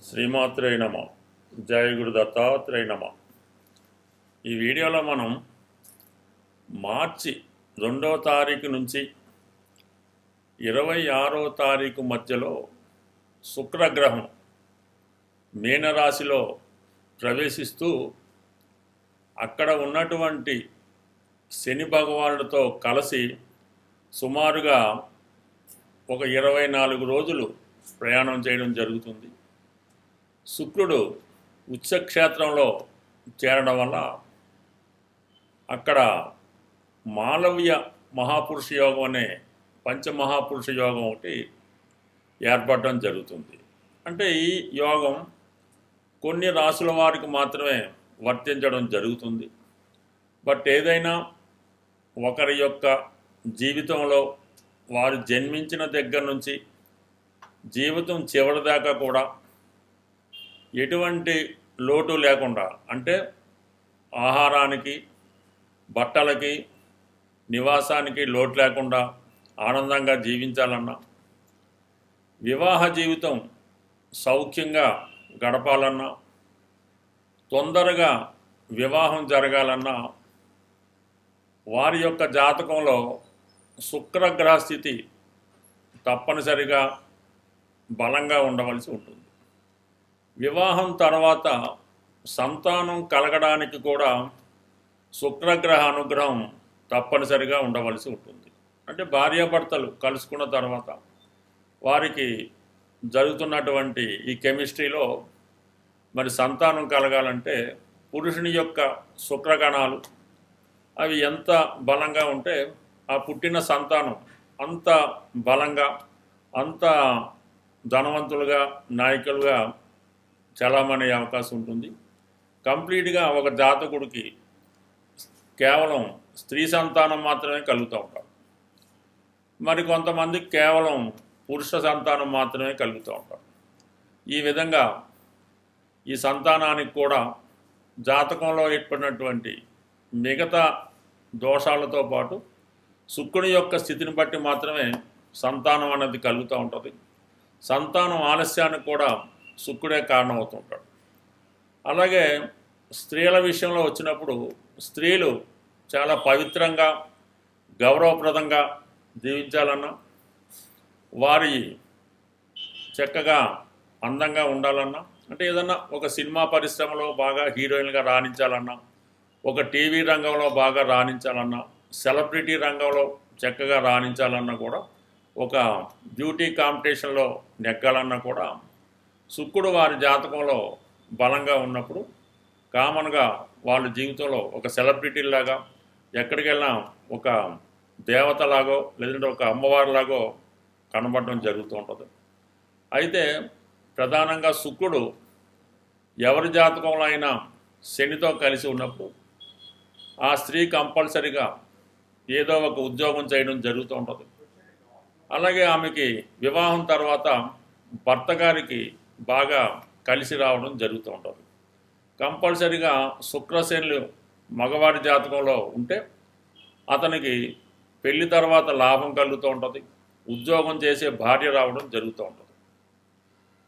శ్రీమాత్రే నమ. జయ గురు దత్తాత్రేయ నమ. ఈ వీడియోలో మనం మార్చి 2వ తారీఖు నుంచి 26వ తారీఖు మధ్యలో శుక్రగ్రహం మీనరాశిలో ప్రవేశిస్తూ అక్కడ ఉన్నటువంటి శని భగవానుడితో కలిసి సుమారుగా ఒక 24 రోజులు ప్రయాణం చేయడం జరుగుతుంది. శుక్రుడు ఉచ్చక్షేత్రంలో చేరడం వల్ల అక్కడ మాలవ్య మహాపురుష యోగం అనే పంచమహాపురుష యోగం ఒకటి ఏర్పడడం జరుగుతుంది. అంటే ఈ యోగం కొన్ని రాసుల వారికి మాత్రమే వర్తించడం జరుగుతుంది. బట్ ఏదైనా ఒకరి యొక్క జీవితంలో వారు జన్మించిన దగ్గర నుంచి జీవితం చివరిదాకా కూడా ఎటువంటి లోటు లేకుండా, అంటే ఆహారానికి, బట్టలకి, నివాసానికి లోటు లేకుండా ఆనందంగా జీవించాలన్నా, వివాహ జీవితం సౌఖ్యంగా గడపాలన్నా, తొందరగా వివాహం జరగాలన్నా వారి యొక్క జాతకంలో శుక్రగ్రహ స్థితి తప్పనిసరిగా బలంగా ఉండవలసి ఉంటుంది. వివాహం తర్వాత సంతానం కలగడానికి కూడా శుక్రగ్రహ అనుగ్రహం తప్పనిసరిగా ఉండవలసి ఉంటుంది. అంటే భార్యాభర్తలు కలుసుకున్న తర్వాత వారికి జరుగుతున్నటువంటి ఈ కెమిస్ట్రీలో మరి సంతానం కలగాలంటే పురుషుని యొక్క శుక్రగణాలు అవి ఎంత బలంగా ఉంటే ఆ పుట్టిన సంతానం అంత బలంగా, అంత ధనవంతులుగా, నాయకులుగా చలామణి అయ్యే అవకాశం ఉంటుంది. కంప్లీట్గా ఒక జాతకుడికి కేవలం స్త్రీ సంతానం మాత్రమే కలుగుతూ ఉంటారు. మరి కొంతమందికి కేవలం పురుష సంతానం మాత్రమే కలుగుతూ ఉంటారు. ఈ విధంగా ఈ సంతానానికి కూడా జాతకంలో ఏర్పడినటువంటి మిగతా దోషాలతో పాటు శుక్రుడి యొక్క స్థితిని బట్టి మాత్రమే సంతానం అనేది కలుగుతూ ఉంటుంది. సంతానం ఆలస్యానికి కూడా శుక్రుడే కారణమవుతుంటాడు. అలాగే స్త్రీల విషయంలో వచ్చినప్పుడు స్త్రీలు చాలా పవిత్రంగా, గౌరవప్రదంగా జీవించాలన్నా, వారి చక్కగా అందంగా ఉండాలన్నా, అంటే ఏదన్నా ఒక సినిమా పరిశ్రమలో బాగా హీరోయిన్గా రాణించాలన్నా, ఒక టీవీ రంగంలో బాగా రాణించాలన్నా, సెలబ్రిటీ రంగంలో చక్కగా రాణించాలన్నా కూడా, ఒక బ్యూటీ కాంపిటీషన్లో నెగ్గాలన్నా కూడా శుక్రుడు వారి జాతకంలో బలంగా ఉన్నప్పుడు కామన్గా వాళ్ళ జీవితంలో ఒక సెలబ్రిటీలాగా, ఎక్కడికి వెళ్ళినా ఒక దేవతలాగో లేదంటే ఒక అమ్మవారిలాగో కనబడడం జరుగుతూ ఉంటుంది. అయితే ప్రధానంగా శుక్రుడు ఎవరి జాతకంలో అయినా శనితో కలిసి ఉన్నప్పుడు ఆ స్త్రీ కంపల్సరిగా ఏదో ఒక ఉద్యోగం చేయడం జరుగుతూ ఉంటుంది. అలాగే ఆమెకి వివాహం తర్వాత భర్త గారికి బాగా కలిసి రావడం జరుగుతూ ఉంటుంది. కంపల్సరిగా శుక్రశనులు మగవాడి జాతకంలో ఉంటే అతనికి పెళ్లి తర్వాత లాభం కలుగుతూ ఉంటుంది, ఉద్యోగం చేసే భార్య రావడం జరుగుతూ ఉంటుంది.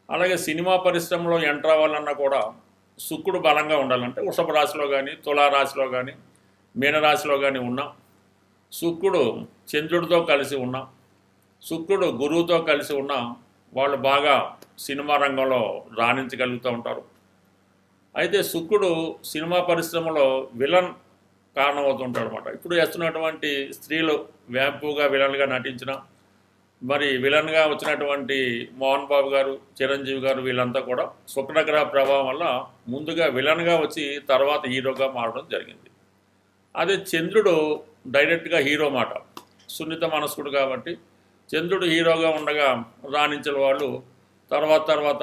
అలాగే సినిమా పరిశ్రమలో ఎంటర్ అవ్వాలన్నా కూడా శుక్రుడు బలంగా ఉండాలంటే వృషభ రాశిలో కానీ, తులారాశిలో కానీ, మీనరాశిలో కానీ ఉన్నా, శుక్రుడు చంద్రుడితో కలిసి ఉన్నా, శుక్రుడు గురువుతో కలిసి ఉన్నా వాళ్ళు బాగా సినిమా రంగంలో రాణించగలుగుతూ ఉంటారు. అయితే శుక్రుడు సినిమా పరిశ్రమలో విలన్ కారణమవుతుంటాడు అనమాట. ఇప్పుడు వేస్తున్నటువంటి స్త్రీలు వ్యాంపుగా విలన్గా నటించిన, మరి విలన్గా వచ్చినటువంటి మోహన్ బాబు గారు, చిరంజీవి గారు, వీళ్ళంతా కూడా శుక్రగ్రహ ప్రభావం వల్ల ముందుగా విలన్గా వచ్చి తర్వాత హీరోగా మారడం జరిగింది. అదే చంద్రుడు డైరెక్ట్గా హీరో మాట, సున్నిత మనస్కుడు కాబట్టి చంద్రుడు హీరోగా ఉండగా రాణించిన వాళ్ళు తర్వాత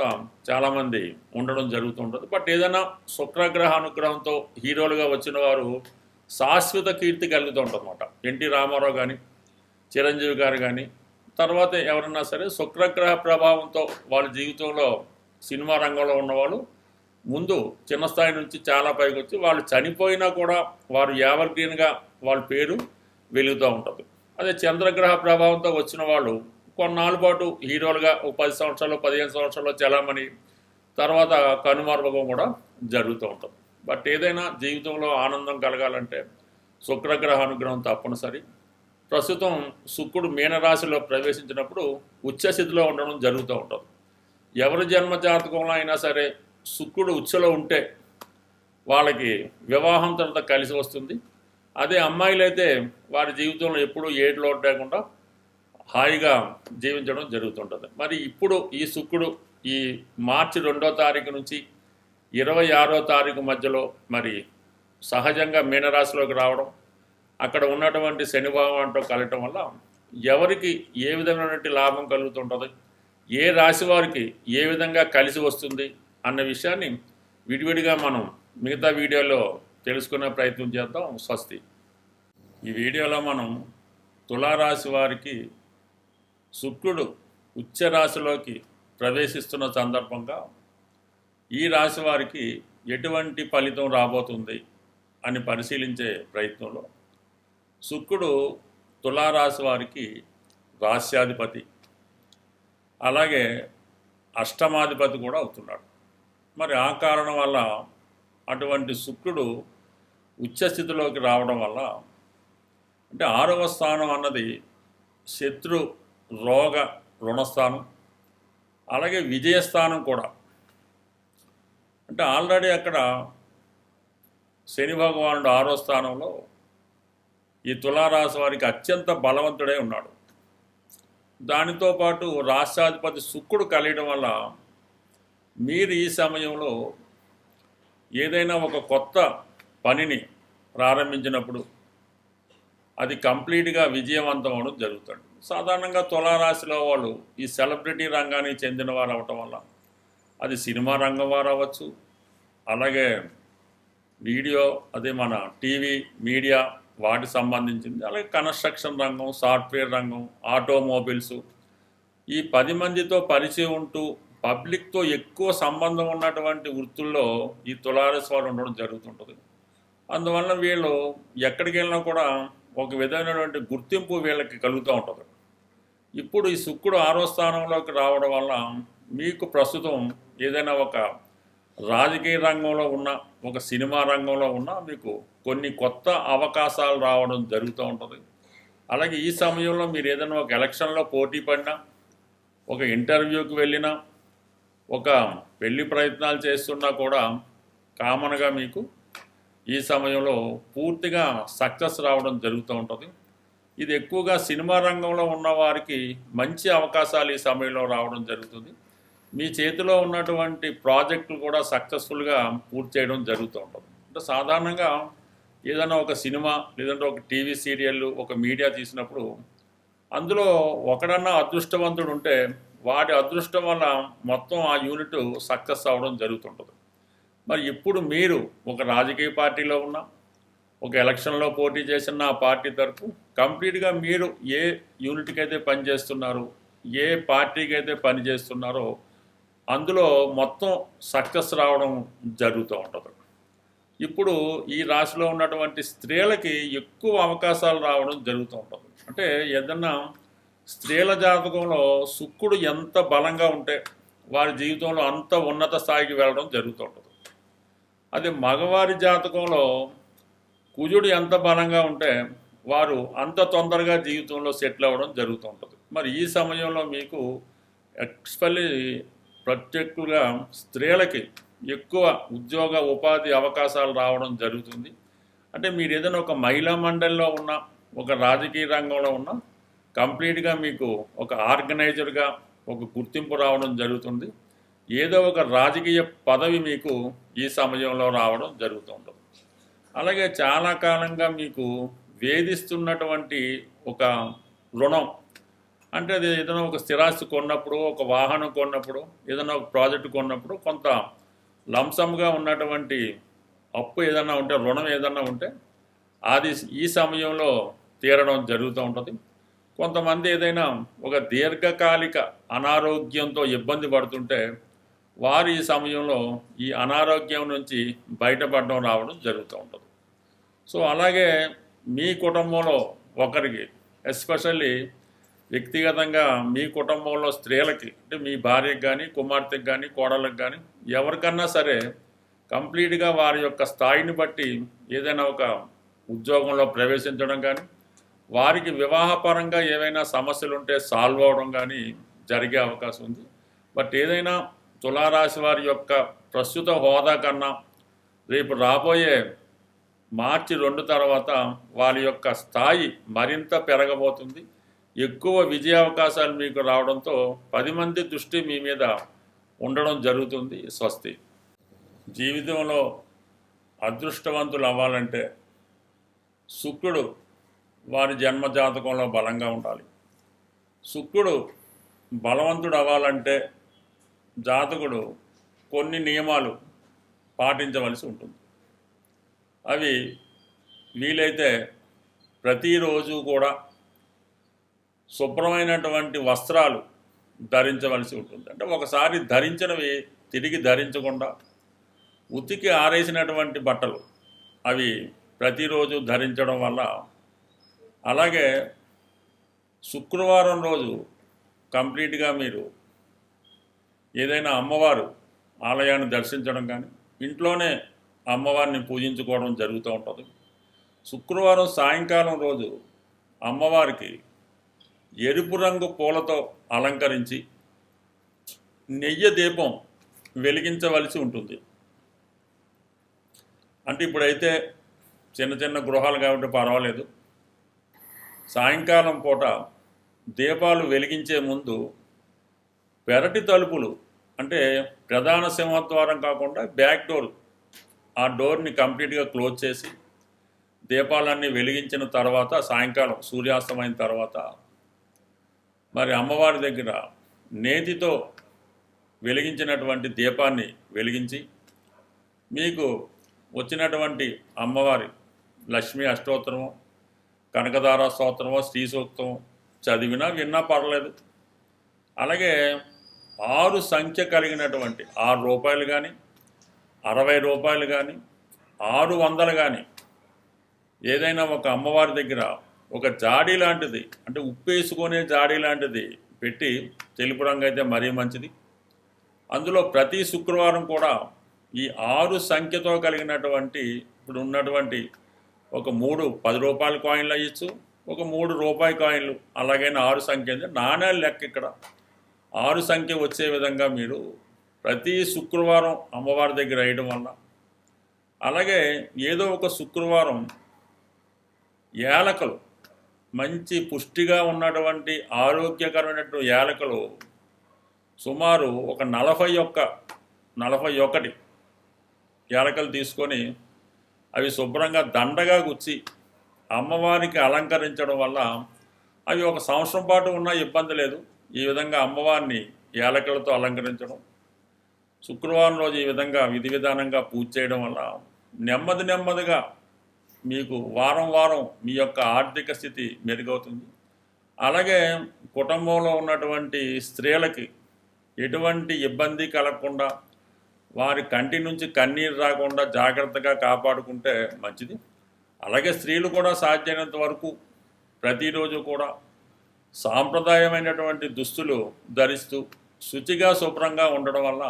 చాలామంది ఉండడం జరుగుతుంటుంది. బట్ ఏదైనా శుక్రగ్రహ అనుగ్రహంతో హీరోలుగా వచ్చిన వారు శాశ్వత కీర్తి కలుగుతూ ఉంటుందన్నమాట. ఎన్టీ రామారావు కానీ, చిరంజీవి గారు కానీ, తర్వాత ఎవరన్నా సరే శుక్రగ్రహ ప్రభావంతో వాళ్ళ జీవితంలో సినిమా రంగంలో ఉన్నవాళ్ళు ముందు చిన్న స్థాయి నుంచి చాలా పైకి వచ్చి వాళ్ళు చనిపోయినా కూడా వారు ఎవర్గ్రీన్గా వాళ్ళ పేరు వెలుగుతూ ఉంటుంది. అదే చంద్రగ్రహ ప్రభావంతో వచ్చిన వాళ్ళు కొన్నాళ్ళ పాటు హీరోలుగా 10 సంవత్సరాలు 15 సంవత్సరాలు చలామణి, తర్వాత కనుమరుగం కూడా జరుగుతూ ఉంటుంది. బట్ ఏదైనా జీవితంలో ఆనందం కలగాలంటే శుక్రగ్రహ అనుగ్రహం తప్పనిసరి. ప్రస్తుతం శుక్రుడు మీనరాశిలో ప్రవేశించినప్పుడు ఉచ్చస్థితిలో ఉండడం జరుగుతూ ఉంటుంది. ఎవరి జన్మ జాతకంలో అయినా సరే శుక్రుడు ఉచ్చలో ఉంటే వాళ్ళకి వివాహం తర్వాత కలిసి వస్తుంది. అదే అమ్మాయిలైతే వారి జీవితంలో ఎప్పుడూ ఏడు లోటు లేకుండా హాయిగా జీవించడం జరుగుతుంటుంది. మరి ఇప్పుడు ఈ శుక్రుడు ఈ మార్చి 2వ తారీఖు నుంచి 26వ తారీఖు మధ్యలో మరి సహజంగా మీనరాశిలోకి రావడం, అక్కడ ఉన్నటువంటి శని భగవానుడితో కలగటం వల్ల ఎవరికి ఏ విధమైనటువంటి లాభం కలుగుతుంటుంది, ఏ రాశి వారికి ఏ విధంగా కలిసి వస్తుంది అన్న విషయాన్ని విడివిడిగా మనం మిగతా వీడియోలో తెలుసుకునే ప్రయత్నం చేద్దాం. స్వస్తి. ఈ వీడియోలో మనం తులారాశి వారికి శుక్రుడు ఉచ్చ రాశిలోకి ప్రవేశిస్తున్న సందర్భంగా ఈ రాశి వారికి ఎటువంటి ఫలితం రాబోతుంది అని పరిశీలించే ప్రయత్నంలో శుక్రుడు తులారాశి వారికి రాశ్యాధిపతి, అలాగే అష్టమాధిపతి కూడా అవుతున్నాడు. మరి ఆ కారణం వల్ల అటువంటి శుక్రుడు ఉచ్చస్థితిలోకి రావడం వల్ల అంటే 6వ స్థానం అన్నది శత్రు రోగ రుణస్థానం, అలాగే విజయస్థానం కూడా. అంటే ఆల్రెడీ అక్కడ శని భగవానుడు 6వ స్థానంలో ఈ తులారాశి వారికి అత్యంత బలవంతుడై ఉన్నాడు. దానితో పాటు రాష్ట్రాధిపతి శుక్రుడు కలియడం వల్ల మీరు ఈ సమయంలో ఏదైనా ఒక కొత్త పనిని ప్రారంభించినప్పుడు అది కంప్లీట్గా విజయవంతం అవడం జరుగుతుంది. సాధారణంగా తులారాశిలో వాళ్ళు ఈ సెలబ్రిటీ రంగానికి చెందిన వారు అవటం వల్ల అది సినిమా రంగం వారు అవ్వచ్చు, అలాగే వీడియో అదే మన టీవీ మీడియా వాటికి సంబంధించింది, అలాగే కన్స్ట్రక్షన్ రంగం, సాఫ్ట్వేర్ రంగం, ఆటోమొబైల్స్, ఈ 10 మందితో పరిచయం ఉంటూ పబ్లిక్తో ఎక్కువ సంబంధం ఉన్నటువంటి వృత్తుల్లో ఈ తులారాశి వారు ఉండడం జరుగుతుంటుంది. అందువల్ల వీళ్ళు ఎక్కడికి వెళ్ళినా కూడా ఒక విధమైనటువంటి గుర్తింపు వీళ్ళకి కలుగుతూ ఉంటుంది. ఇప్పుడు ఈ శుక్రుడు 6వ స్థానంలోకి రావడం వల్ల మీకు ప్రస్తుతం ఏదైనా ఒక రాజకీయ రంగంలో ఉన్న, ఒక సినిమా రంగంలో ఉన్న మీకు కొన్ని కొత్త అవకాశాలు రావడం జరుగుతూ ఉంటుంది. అలాగే ఈ సమయంలో మీరు ఏదైనా ఒక ఎలక్షన్లో పోటీ పడినా, ఒక ఇంటర్వ్యూకి వెళ్ళినా, ఒక పెళ్లి ప్రయత్నాలు చేస్తున్నా కూడా కామన్గా మీకు ఈ సమయంలో పూర్తిగా సక్సెస్ రావడం జరుగుతూ ఉంటుంది. ఇది ఎక్కువగా సినిమా రంగంలో ఉన్న వారికి మంచి అవకాశాలు ఈ సమయంలో రావడం జరుగుతుంది. మీ చేతిలో ఉన్నటువంటి ప్రాజెక్టులు కూడా సక్సెస్ఫుల్గా పూర్తి చేయడం జరుగుతూ ఉంటుంది. అంటే సాధారణంగా ఏదైనా ఒక సినిమా లేదంటే ఒక టీవీ సీరియల్, ఒక మీడియా తీసినప్పుడు అందులో ఒకడన్నా అదృష్టవంతుడు ఉంటే వాడి అదృష్టం వల్ల మొత్తం ఆ యూనిట్ సక్సెస్ అవ్వడం జరుగుతుంటుంది. మరి ఇప్పుడు మీరు ఒక రాజకీయ పార్టీలో ఉన్నా, ఒక ఎలక్షన్లో పోటీ చేసిన ఆ పార్టీ తరఫు కంప్లీట్గా మీరు ఏ యూనిట్కి అయితే పనిచేస్తున్నారో, ఏ పార్టీకి అయితే పనిచేస్తున్నారో అందులో మొత్తం సక్సెస్ రావడం జరుగుతూ ఉంటుంది. ఇప్పుడు ఈ రాశిలో ఉన్నటువంటి స్త్రీలకి ఎక్కువ అవకాశాలు రావడం జరుగుతూ ఉంటుంది. అంటే ఏదన్నా స్త్రీల జాతకంలో శుక్రుడు ఎంత బలంగా ఉంటే వారి జీవితంలో అంత ఉన్నత స్థాయికి వెళ్ళడం జరుగుతూ ఉంటుంది. అదే మగవారి జాతకంలో కుజుడు ఎంత బలంగా ఉంటే వారు అంత తొందరగా జీవితంలో సెటిల్ అవ్వడం జరుగుతూ ఉంటుంది. మరి ఈ సమయంలో మీకు ఎక్స్పెషల్లీ ప్రత్యేకంగా స్త్రీలకి ఎక్కువ ఉద్యోగ ఉపాధి అవకాశాలు రావడం జరుగుతుంది. అంటే మీరు ఏదైనా ఒక మహిళా మండలిలో ఉన్న, ఒక రాజకీయ రంగంలో ఉన్న కంప్లీట్గా మీకు ఒక ఆర్గనైజర్గా ఒక గుర్తింపు రావడం జరుగుతుంది. ఏదో ఒక రాజకీయ పదవి మీకు ఈ సమయంలో రావడం జరుగుతూ ఉంటుంది. అలాగే చాలా కాలంగా మీకు వేధిస్తున్నటువంటి ఒక రుణం, అంటే అది ఏదైనా ఒక స్థిరాస్తి కొన్నప్పుడు, ఒక వాహనం కొన్నప్పుడు, ఏదైనా ఒక ప్రాజెక్టు కొన్నప్పుడు కొంత లంసంగా ఉన్నటువంటి అప్పు ఏదైనా ఉంటే, రుణం ఏదైనా ఉంటే అది ఈ సమయంలో తీరడం జరుగుతూ ఉంటుంది. కొంతమంది ఏదైనా ఒక దీర్ఘకాలిక అనారోగ్యంతో ఇబ్బంది పడుతుంటే వారు ఈ సమయంలో ఈ అనారోగ్యం నుంచి బయటపడడం రావడం జరుగుతూ ఉంటుంది. సో అలాగే మీ కుటుంబంలో ఒకరికి ఎస్పెషల్లీ వ్యక్తిగతంగా మీ కుటుంబంలో స్త్రీలకి అంటే మీ భార్యకి కానీ కుమార్తెకి కానీ కోడళ్ళకి కానీ ఎవరికన్నా సరే కంప్లీట్గా వారి యొక్క స్థాయిని బట్టి ఏదైనా ఒక ఉద్యోగంలో ప్రవేశించడం కానీ వారికి వివాహపరంగా ఏవైనా సమస్యలు ఉంటే సాల్వ్ అవడం కానీ జరిగే అవకాశం ఉంది. బట్ ఏదైనా తులారాశి వారి యొక్క ప్రస్తుత హోదా కన్నా రేపు రాబోయే మార్చి 2 తర్వాత వారి యొక్క స్థాయి మరింత పెరగబోతుంది. ఎక్కువ విజయావకాశాలు మీకు రావడంతో 10 మంది దృష్టి మీ మీద ఉండడం జరుగుతుంది. స్వస్తి. జీవితంలో అదృష్టవంతులు అవ్వాలంటే శుక్రుడు వారి జన్మజాతకంలో బలంగా ఉండాలి. శుక్రుడు బలవంతుడు అవ్వాలంటే జాతకుడు కొన్ని నియమాలు పాటించవలసి ఉంటుంది. అవి వీలైతే ప్రతిరోజు కూడా శుభ్రమైనటువంటి వస్త్రాలు ధరించవలసి ఉంటుంది. అంటే ఒకసారి ధరించినవి తిరిగి ధరించకుండా ఉతికి ఆరేసినటువంటి బట్టలు అవి ప్రతిరోజు ధరించడం వల్ల, అలాగే శుక్రవారం రోజు కంప్లీట్గా మీరు ఏదైనా అమ్మవారు ఆలయాన్ని దర్శించడం కానీ ఇంట్లోనే అమ్మవారిని పూజించుకోవడం జరుగుతూ ఉంటుంది. శుక్రవారం సాయంకాలం రోజు అమ్మవారికి ఎరుపు రంగు పూలతో అలంకరించి నెయ్యి దీపం వెలిగించవలసి ఉంటుంది. అంటే ఇప్పుడైతే చిన్న చిన్న గృహాలు కాబట్టి పర్వాలేదు. సాయంకాలం పూట దీపాలు వెలిగించే ముందు పెరటి తలుపులు అంటే ప్రధాన సింహద్వారం కాకుండా బ్యాక్ డోర్, ఆ డోర్ని కంప్లీట్గా క్లోజ్ చేసి దీపాలన్నీ వెలిగించిన తర్వాత సాయంకాలం సూర్యాస్తమైన తర్వాత మరి అమ్మవారి దగ్గర నేతితో వెలిగించినటువంటి దీపాన్ని వెలిగించి మీకు వచ్చినటువంటి అమ్మవారి లక్ష్మీ అష్టోత్తరము, కనకదార స్తోత్రమో, శ్రీ సూక్తం చదివినా విన్నా పర్లేదు. అలాగే 6 సంఖ్య కలిగినటువంటి 6 రూపాయలు కానీ 60 రూపాయలు కానీ 600 కానీ ఏదైనా ఒక అమ్మవారి దగ్గర ఒక జాడీ లాంటిది అంటే ఉప్పేసుకునే జాడీ లాంటిది పెట్టి, తెలుపు రంగు అయితే మరీ మంచిది. అందులో ప్రతి శుక్రవారం కూడా ఈ 6 సంఖ్యతో కలిగినటువంటి ఇప్పుడు ఉన్నటువంటి ఒక 3 10 రూపాయల కాయిన్లు అయ్యచ్చు, ఒక 3 రూపాయి కాయిన్లు, అలాగైనా 6 సంఖ్య అంటే నాణ్యాలు లెక్క ఇక్కడ 6 సంఖ్య వచ్చే విధంగా మీరు ప్రతి శుక్రవారం అమ్మవారి దగ్గర వేయడం వల్ల, అలాగే ఏదో ఒక శుక్రవారం యాలకులు మంచి పుష్టిగా ఉన్నటువంటి ఆరోగ్యకరమైనటువంటి యాలకులు సుమారు ఒక 41 యాలకులు తీసుకొని అవి శుభ్రంగా దండగా గుచ్చి అమ్మవారికి అలంకరించడం వల్ల అవి ఒక సంవత్సరం పాటు ఉన్నా ఇబ్బంది లేదు. ఈ విధంగా అమ్మవారిని యాలకులతో అలంకరించడం, శుక్రవారం రోజు ఈ విధంగా విధి విధానంగా పూజ చేయడం వల్ల నెమ్మదిగా మీకు వారం మీ యొక్క ఆర్థిక స్థితి మెరుగవుతుంది. అలాగే కుటుంబంలో ఉన్నటువంటి స్త్రీలకి ఎటువంటి ఇబ్బంది కలగకుండా, వారి కంటి నుంచి కన్నీరు రాకుండా జాగ్రత్తగా కాపాడుకుంటే మంచిది. అలాగే స్త్రీలు కూడా సాధ్యమైనంత వరకు ప్రతిరోజు కూడా సాంప్రదాయమైనటువంటి దుస్తులు ధరిస్తూ శుచిగా శుభ్రంగా ఉండడం వల్ల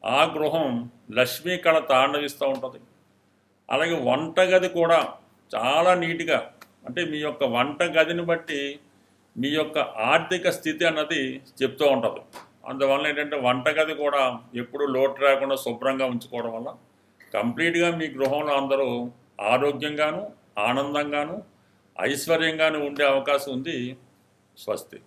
ఆ గృహం లక్ష్మీ కళ తాండవిస్తూ ఉంటుంది. అలాగే వంటగది కూడా చాలా నీట్గా, అంటే మీ యొక్క వంటగదిని బట్టి మీ యొక్క ఆర్థిక స్థితి అన్నది చెప్తూ ఉంటుంది. అందువల్ల ఏంటంటే వంటగది కూడా ఎప్పుడు లోటు రాకుండా శుభ్రంగా ఉంచుకోవడం వల్ల కంప్లీట్గా మీ గృహంలో అందరూ ఆరోగ్యంగాను, ఆనందంగాను, ఐశ్వర్యంగాను ఉండే అవకాశం ఉంది. స్వస్తి.